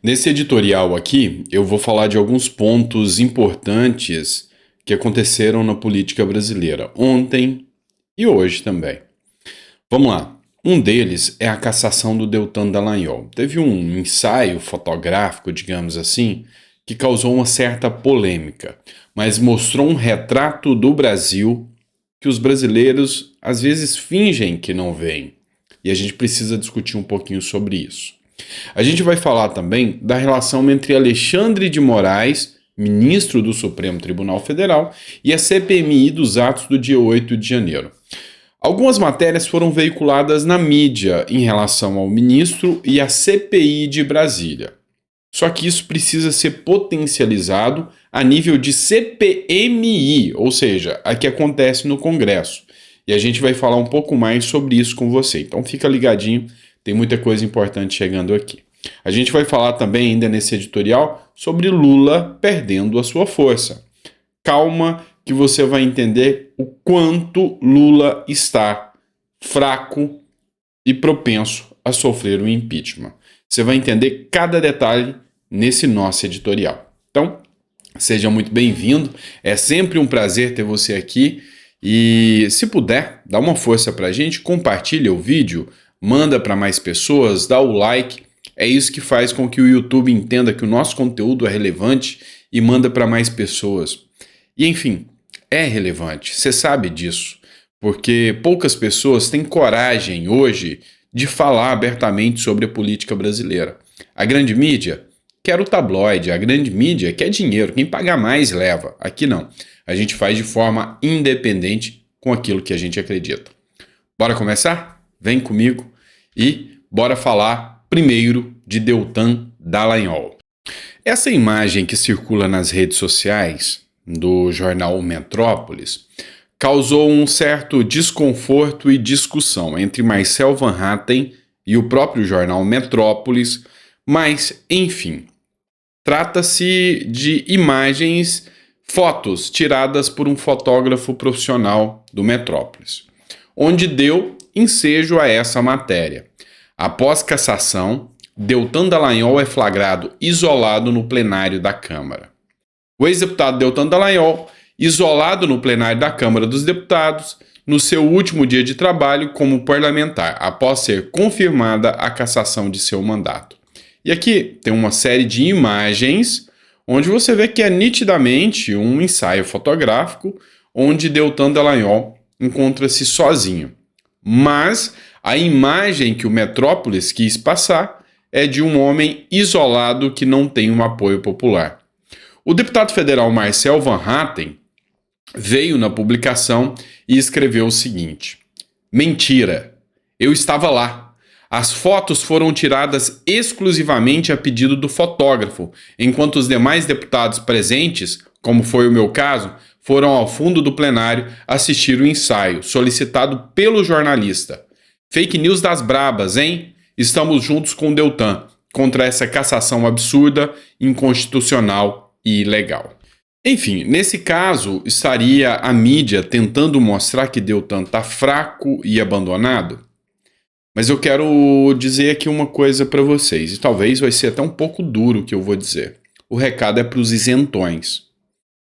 Nesse editorial aqui, eu vou falar de alguns pontos importantes que aconteceram na política brasileira ontem e hoje também. Vamos lá. Um deles é a cassação do Deltan Dallagnol. Teve um ensaio fotográfico, digamos assim, que causou uma certa polêmica, mas mostrou um retrato do Brasil que os brasileiros às vezes fingem que não veem. E a gente precisa discutir um pouquinho sobre isso. A gente vai falar também da relação entre Alexandre de Moraes, ministro do Supremo Tribunal Federal, e a CPMI dos atos do dia 8 de janeiro. Algumas matérias foram veiculadas na mídia em relação ao ministro e à CPI de Brasília. Só que isso precisa ser potencializado a nível de CPMI, ou seja, a que acontece no Congresso. E a gente vai falar um pouco mais sobre isso com você. Então fica ligadinho, tem muita coisa importante chegando aqui. A gente vai falar também ainda nesse editorial sobre Lula perdendo a sua força. Calma que você vai entender o quanto Lula está fraco e propenso a sofrer o impeachment. Você vai entender cada detalhe nesse nosso editorial. Então, seja muito bem-vindo. É sempre um prazer ter você aqui. E se puder, dá uma força pra gente, compartilha o vídeo, manda para mais pessoas, dá o like. É isso que faz com que o YouTube entenda que o nosso conteúdo é relevante e manda para mais pessoas. E enfim, é relevante, você sabe disso, porque poucas pessoas têm coragem hoje de falar abertamente sobre a política brasileira. A grande mídia quer o tabloide, a grande mídia quer dinheiro, quem paga mais leva. Aqui não, a gente faz de forma independente com aquilo que a gente acredita. Bora começar? Vem comigo e bora falar primeiro de Deltan Dallagnol. Essa imagem que circula nas redes sociais do jornal Metrópolis causou um certo desconforto e discussão entre Marcel Van Hatten e o próprio jornal Metrópolis, mas, enfim, trata-se de imagens, fotos tiradas por um fotógrafo profissional do Metrópolis, onde deu ensejo a essa matéria. Após cassação, Deltan Dallagnol é flagrado isolado no plenário da Câmara. O ex-deputado Deltan Dallagnol, isolado no plenário da Câmara dos Deputados, no seu último dia de trabalho como parlamentar, após ser confirmada a cassação de seu mandato. E aqui tem uma série de imagens onde você vê que é nitidamente um ensaio fotográfico onde Deltan Dallagnol encontra-se sozinho. Mas a imagem que o Metrópolis quis passar é de um homem isolado que não tem um apoio popular. O deputado federal Marcel Van Hatten veio na publicação e escreveu o seguinte: mentira, eu estava lá. As fotos foram tiradas exclusivamente a pedido do fotógrafo, enquanto os demais deputados presentes, como foi o meu caso, foram ao fundo do plenário assistir o ensaio, solicitado pelo jornalista. Fake news das brabas, hein? Estamos juntos com o Deltan, contra essa cassação absurda, inconstitucional e ilegal. Enfim, nesse caso, estaria a mídia tentando mostrar que Deltan está fraco e abandonado? Mas eu quero dizer aqui uma coisa para vocês, e talvez vai ser até um pouco duro o que eu vou dizer. O recado é para os isentões.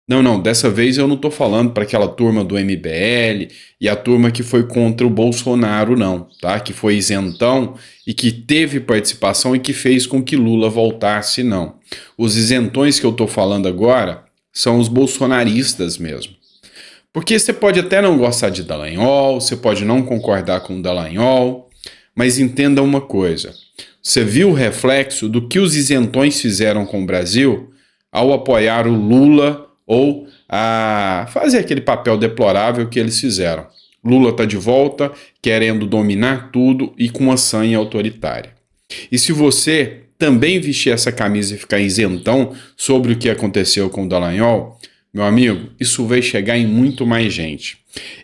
Não, dessa vez eu não estou falando para aquela turma do MBL e a turma que foi contra o Bolsonaro, não, tá? Que foi isentão e que teve participação e que fez com que Lula voltasse, não. Os isentões que eu estou falando agora são os bolsonaristas mesmo. Porque você pode até não gostar de Dallagnol, você pode não concordar com Dallagnol, mas entenda uma coisa. Você viu o reflexo do que os isentões fizeram com o Brasil ao apoiar o Lula ou a fazer aquele papel deplorável que eles fizeram. Lula está de volta, querendo dominar tudo e com uma sanha autoritária. E se você também vestir essa camisa e ficar isentão sobre o que aconteceu com o Dallagnol, meu amigo, isso vai chegar em muito mais gente.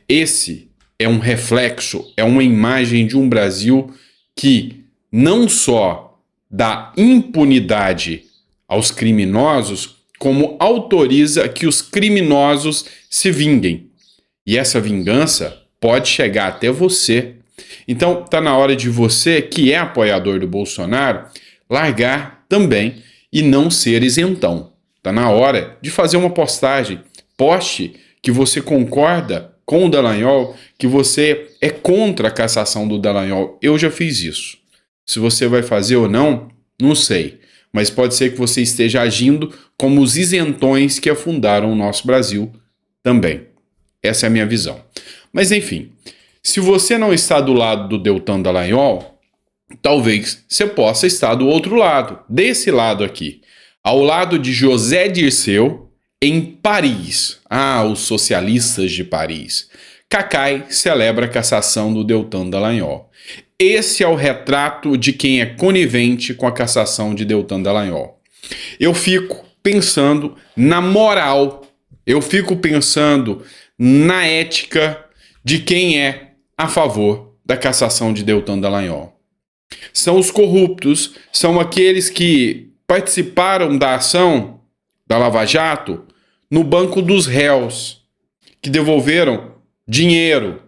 Esse é um reflexo, é uma imagem de um Brasil que não só dá impunidade aos criminosos, como autoriza que os criminosos se vinguem. E essa vingança pode chegar até você. Então, está na hora de você, que é apoiador do Bolsonaro, largar também e não ser isentão. Está na hora de fazer uma postagem. Poste que você concorda com o Dallagnol, que você é contra a cassação do Dallagnol. Eu já fiz isso. Se você vai fazer ou não, não sei. Mas pode ser que você esteja agindo como os isentões que afundaram o nosso Brasil também. Essa é a minha visão. Mas enfim, se você não está do lado do Deltan Dallagnol, talvez você possa estar do outro lado, desse lado aqui, ao lado de José Dirceu, em Paris. Os socialistas de Paris. Cacai celebra a cassação do Deltan Dallagnol. Esse é o retrato de quem é conivente com a cassação de Deltan Dallagnol. Eu fico pensando na moral, eu fico pensando na ética de quem é a favor da cassação de Deltan Dallagnol. São os corruptos, são aqueles que participaram da ação da Lava Jato no banco dos réus, que devolveram dinheiro,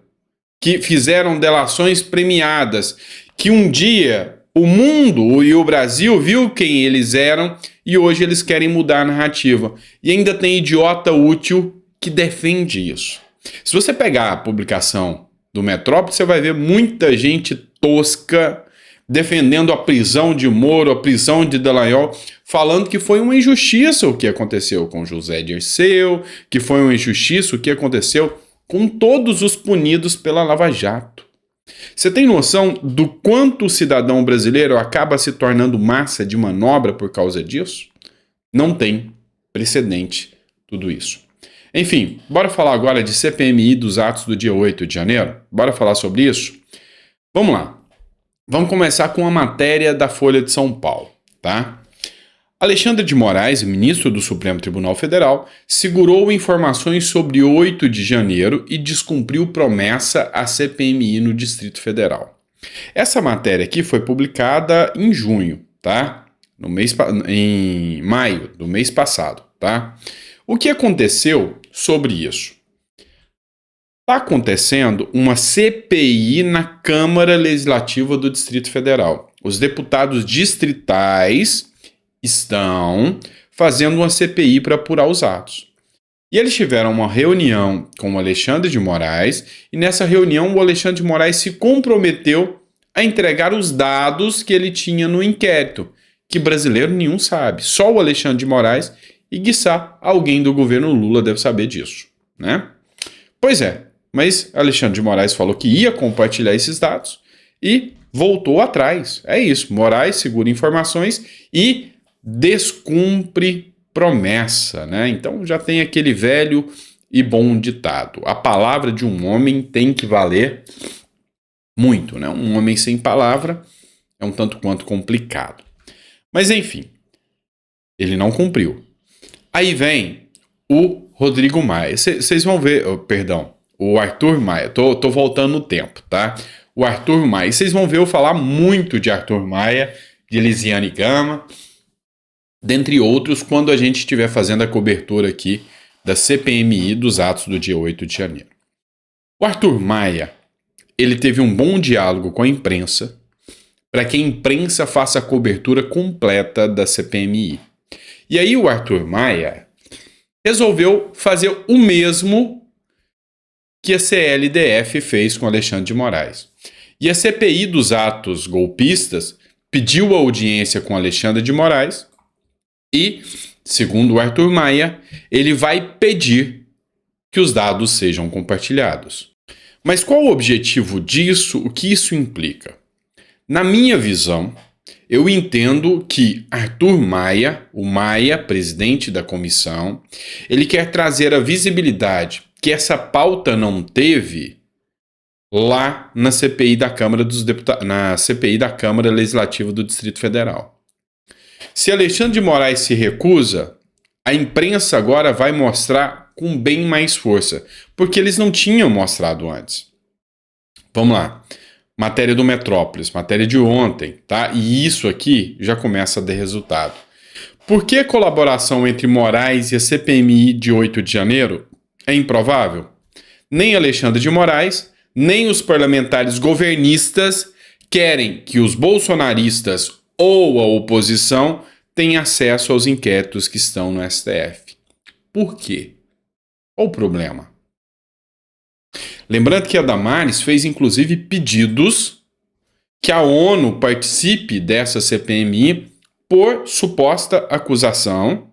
que fizeram delações premiadas, que um dia o mundo e o Brasil viu quem eles eram e hoje eles querem mudar a narrativa. E ainda tem idiota útil que defende isso. Se você pegar a publicação do Metrópole, você vai ver muita gente tosca defendendo a prisão de Moro, a prisão de Dallagnol, falando que foi uma injustiça o que aconteceu com José Dirceu, que foi uma injustiça o que aconteceu com todos os punidos pela Lava Jato. Você tem noção do quanto o cidadão brasileiro acaba se tornando massa de manobra por causa disso? Não tem precedente tudo isso. Enfim, bora falar agora de CPMI dos atos do dia 8 de janeiro? Bora falar sobre isso? Vamos lá. Vamos começar com a matéria da Folha de São Paulo, tá? Alexandre de Moraes, ministro do Supremo Tribunal Federal, segurou informações sobre 8 de janeiro e descumpriu promessa à CPMI no Distrito Federal. Essa matéria aqui foi publicada em junho, tá? Em maio do mês passado, tá? O que aconteceu sobre isso? Está acontecendo uma CPI na Câmara Legislativa do Distrito Federal. Os deputados distritais estão fazendo uma CPI para apurar os atos. E eles tiveram uma reunião com o Alexandre de Moraes, e nessa reunião o Alexandre de Moraes se comprometeu a entregar os dados que ele tinha no inquérito, que brasileiro nenhum sabe. Só o Alexandre de Moraes e, quiçá, alguém do governo Lula deve saber disso, né? Pois é, mas Alexandre de Moraes falou que ia compartilhar esses dados e voltou atrás. É isso, Moraes segura informações e descumpre promessa, né? Então já tem aquele velho e bom ditado: a palavra de um homem tem que valer muito, né? Um homem sem palavra é um tanto quanto complicado. Mas enfim, ele não cumpriu. Aí vem o Rodrigo Maia. Vocês vão ver, o Arthur Maia. Tô voltando no tempo, tá? O Arthur Maia. Vocês vão ver eu falar muito de Arthur Maia, de Elisiane Gama, dentre outros, quando a gente estiver fazendo a cobertura aqui da CPMI dos atos do dia 8 de janeiro. O Arthur Maia, ele teve um bom diálogo com a imprensa, para que a imprensa faça a cobertura completa da CPMI. E aí o Arthur Maia resolveu fazer o mesmo que a CLDF fez com Alexandre de Moraes. E a CPI dos atos golpistas pediu audiência com Alexandre de Moraes e, segundo o Arthur Maia, ele vai pedir que os dados sejam compartilhados. Mas qual o objetivo disso? O que isso implica? Na minha visão, eu entendo que Arthur Maia, o Maia, presidente da comissão, ele quer trazer a visibilidade que essa pauta não teve lá na CPI da Câmara dos Deputados, na CPI da Câmara Legislativa do Distrito Federal. Se Alexandre de Moraes se recusa, a imprensa agora vai mostrar com bem mais força, porque eles não tinham mostrado antes. Vamos lá. Matéria do Metrópolis, matéria de ontem, tá? E isso aqui já começa a dar resultado. Por que a colaboração entre Moraes e a CPMI de 8 de janeiro é improvável? Nem Alexandre de Moraes, nem os parlamentares governistas querem que os bolsonaristas ou a oposição têm acesso aos inquéritos que estão no STF. Por quê? Qual o problema? Lembrando que a Damares fez inclusive pedidos que a ONU participe dessa CPMI por suposta acusação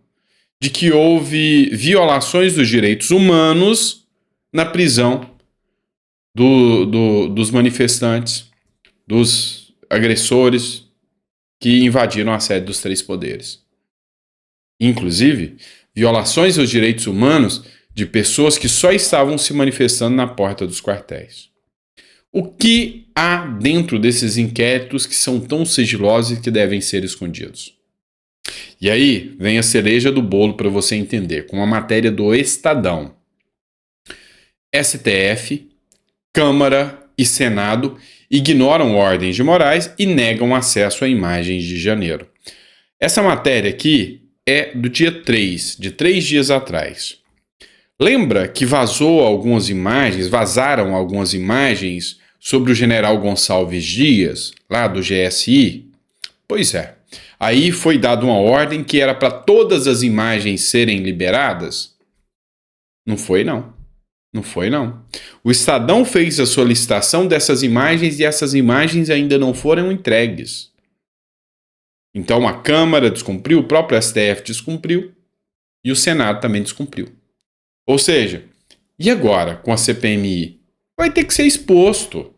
de que houve violações dos direitos humanos na prisão dos manifestantes, dos agressores que invadiram a sede dos três poderes. Inclusive, violações aos direitos humanos de pessoas que só estavam se manifestando na porta dos quartéis. O que há dentro desses inquéritos que são tão sigilosos e que devem ser escondidos? E aí vem a cereja do bolo para você entender, com a matéria do Estadão. STF, Câmara e Senado ignoram ordens de Moraes e negam acesso a imagens de janeiro. Essa matéria aqui é do dia 3, de 3 dias atrás. Lembra que vazaram algumas imagens sobre o general Gonçalves Dias, lá do GSI? Pois é. Aí foi dada uma ordem que era para todas as imagens serem liberadas? Não foi, não. Não foi, não. O Estadão fez a solicitação dessas imagens e essas imagens ainda não foram entregues. Então a Câmara descumpriu, o próprio STF descumpriu e o Senado também descumpriu. Ou seja, e agora com a CPMI? Vai ter que ser exposto.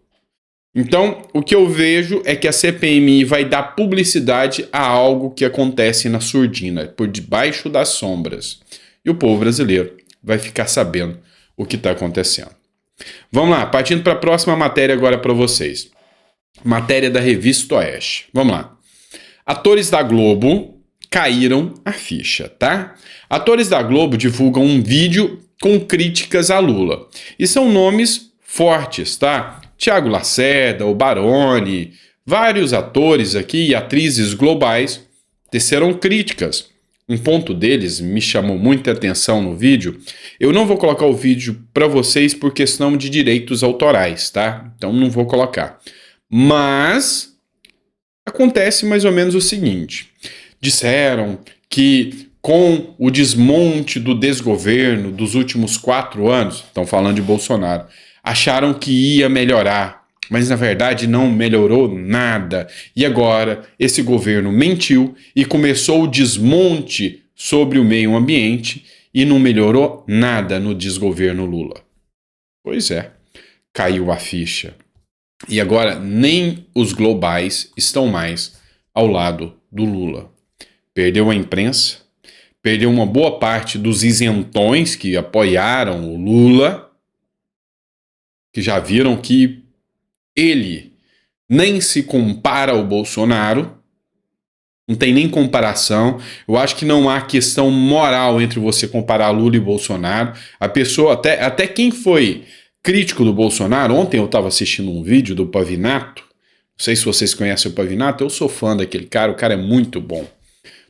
Então, o que eu vejo é que a CPMI vai dar publicidade a algo que acontece na surdina, por debaixo das sombras. E o povo brasileiro vai ficar sabendo o que está acontecendo. Vamos lá, partindo para a próxima matéria agora para vocês. Matéria da Revista Oeste. Vamos lá. Atores da Globo caíram a ficha, tá? Atores da Globo divulgam um vídeo com críticas a Lula. E são nomes fortes, tá? Thiago Lacerda, o Baroni, vários atores aqui e atrizes globais teceram críticas. Um ponto deles me chamou muita atenção no vídeo. Eu não vou colocar o vídeo para vocês por questão de direitos autorais, tá? Então não vou colocar. Mas acontece mais ou menos o seguinte. Disseram que com o desmonte do desgoverno dos últimos 4 anos, estão falando de Bolsonaro, acharam que ia melhorar, mas na verdade não melhorou nada. E agora esse governo mentiu e começou o desmonte sobre o meio ambiente e não melhorou nada no desgoverno Lula. Pois é, caiu a ficha. E agora nem os globais estão mais ao lado do Lula. Perdeu a imprensa, perdeu uma boa parte dos isentões que apoiaram o Lula, que já viram que ele nem se compara ao Bolsonaro, não tem nem comparação. Eu acho que não há questão moral entre você comparar Lula e Bolsonaro. A pessoa, até quem foi crítico do Bolsonaro, ontem eu estava assistindo um vídeo do Pavinato, não sei se vocês conhecem o Pavinato, eu sou fã daquele cara, o cara é muito bom.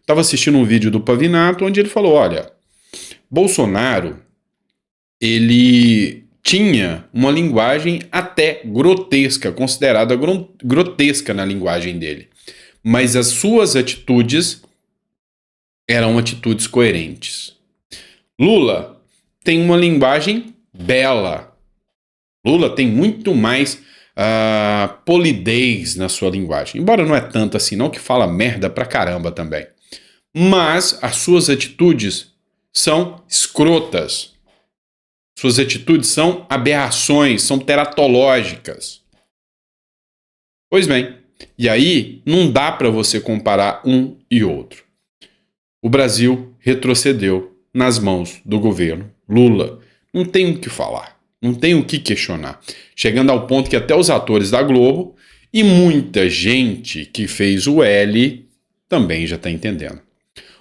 Estava assistindo um vídeo do Pavinato onde ele falou, olha, Bolsonaro, ele tinha uma linguagem até grotesca, considerada grotesca na linguagem dele. Mas as suas atitudes eram atitudes coerentes. Lula tem uma linguagem bela. Lula tem muito mais polidez na sua linguagem. Embora não é tanto assim não, que fala merda pra caramba também. Mas as suas atitudes são escrotas. Suas atitudes são aberrações, são teratológicas. Pois bem, e aí não dá para você comparar um e outro. O Brasil retrocedeu nas mãos do governo Lula. Não tem o que falar, não tem o que questionar. Chegando ao ponto que até os atores da Globo e muita gente que fez o L também já está entendendo.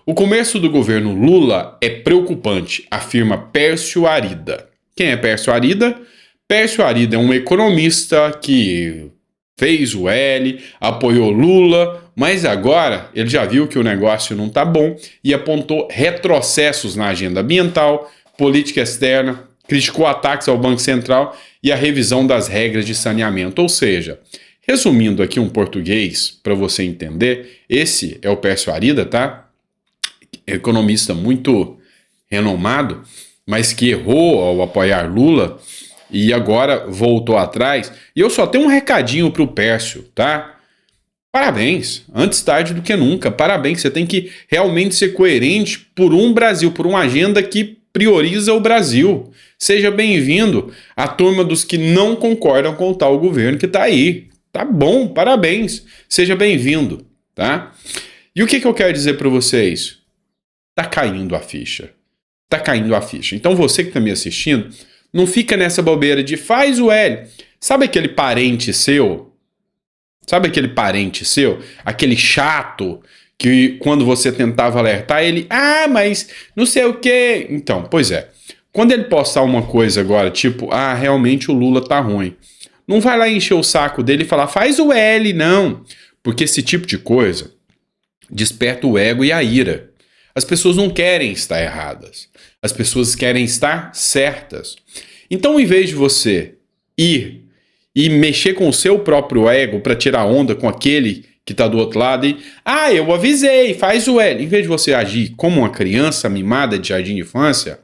O começo do governo Lula é preocupante, afirma Pércio Arida. Quem é Pércio Arida? Pércio Arida é um economista que fez o L, apoiou Lula, mas agora ele já viu que o negócio não está bom e apontou retrocessos na agenda ambiental, política externa, criticou ataques ao Banco Central e a revisão das regras de saneamento. Ou seja, Resumindo aqui um português para você entender, esse é o Pércio Arida, tá? Economista muito renomado, mas que errou ao apoiar Lula e agora voltou atrás. E eu só tenho um recadinho pro Pércio, tá? Parabéns, antes tarde do que nunca. Parabéns, você tem que realmente ser coerente por um Brasil, por uma agenda que prioriza o Brasil. Seja bem-vindo à turma dos que não concordam com o tal governo que tá aí. Tá bom, parabéns. Seja bem-vindo, tá? E o que eu quero dizer para vocês? Tá caindo a ficha. Tá caindo a ficha. Então você que tá me assistindo, não fica nessa bobeira de faz o L. Sabe aquele parente seu? Sabe aquele parente seu? Aquele chato que quando você tentava alertar ele, mas não sei o quê. Então, pois é. Quando ele postar uma coisa agora, tipo, realmente o Lula tá ruim. Não vai lá encher o saco dele e falar, faz o L, não. Porque esse tipo de coisa desperta o ego e a ira. As pessoas não querem estar erradas. As pessoas querem estar certas. Então, em vez de você ir e mexer com o seu próprio ego para tirar onda com aquele que está do outro lado e, eu avisei, faz o L. Em vez de você agir como uma criança mimada de jardim de infância,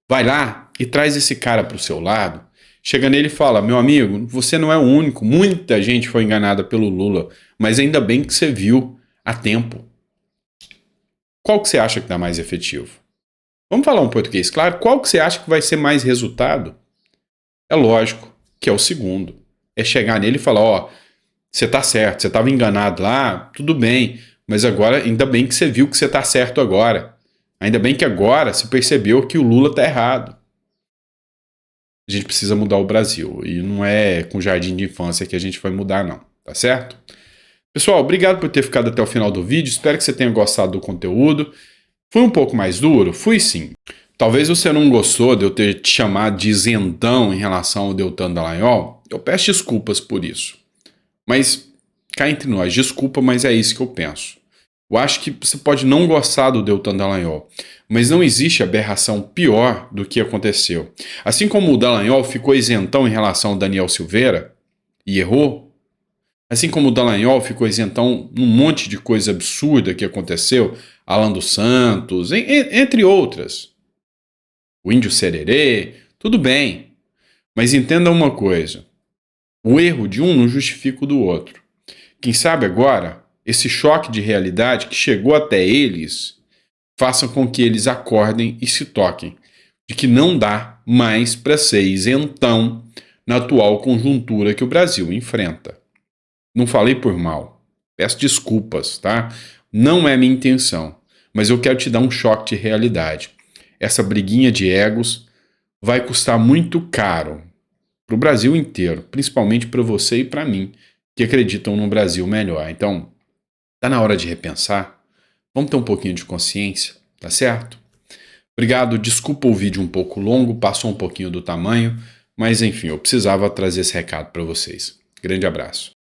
vai lá e traz esse cara para o seu lado. Chega nele e fala, meu amigo, você não é o único, muita gente foi enganada pelo Lula, mas ainda bem que você viu a tempo. Qual que você acha que dá mais efetivo? Vamos falar um português claro, qual que você acha que vai ser mais resultado? É lógico que é o segundo. É chegar nele e falar, você tá certo, você estava enganado lá, tudo bem, mas agora ainda bem que você viu que você tá certo agora. Ainda bem que agora se percebeu que o Lula tá errado. A gente precisa mudar o Brasil. E não é com jardim de infância que a gente vai mudar, não. Tá certo? Pessoal, obrigado por ter ficado até o final do vídeo. Espero que você tenha gostado do conteúdo. Foi um pouco mais duro? Fui sim. Talvez você não gostou de eu ter te chamado de isentão em relação ao Deltan Dallagnol. Eu peço desculpas por isso. Mas, cá entre nós, desculpa, mas é isso que eu penso. Eu acho que você pode não gostar do Deltan Dallagnol, mas não existe aberração pior do que aconteceu. Assim como o Dallagnol ficou isentão em relação ao Daniel Silveira e errou, assim como o Dallagnol ficou isentão num monte de coisa absurda que aconteceu, Alan dos Santos, entre outras. O Índio Sererê, tudo bem. Mas entenda uma coisa, o erro de um não justifica o do outro. Quem sabe agora, esse choque de realidade que chegou até eles, faça com que eles acordem e se toquem de que não dá mais para ser isentão na atual conjuntura que o Brasil enfrenta. Não falei por mal. Peço desculpas, tá? Não é minha intenção. Mas eu quero te dar um choque de realidade. Essa briguinha de egos vai custar muito caro para o Brasil inteiro, principalmente para você e para mim, que acreditam num Brasil melhor. Então, tá na hora de repensar. Vamos ter um pouquinho de consciência, tá certo? Obrigado, desculpa o vídeo um pouco longo, passou um pouquinho do tamanho, mas enfim, eu precisava trazer esse recado para vocês. Grande abraço.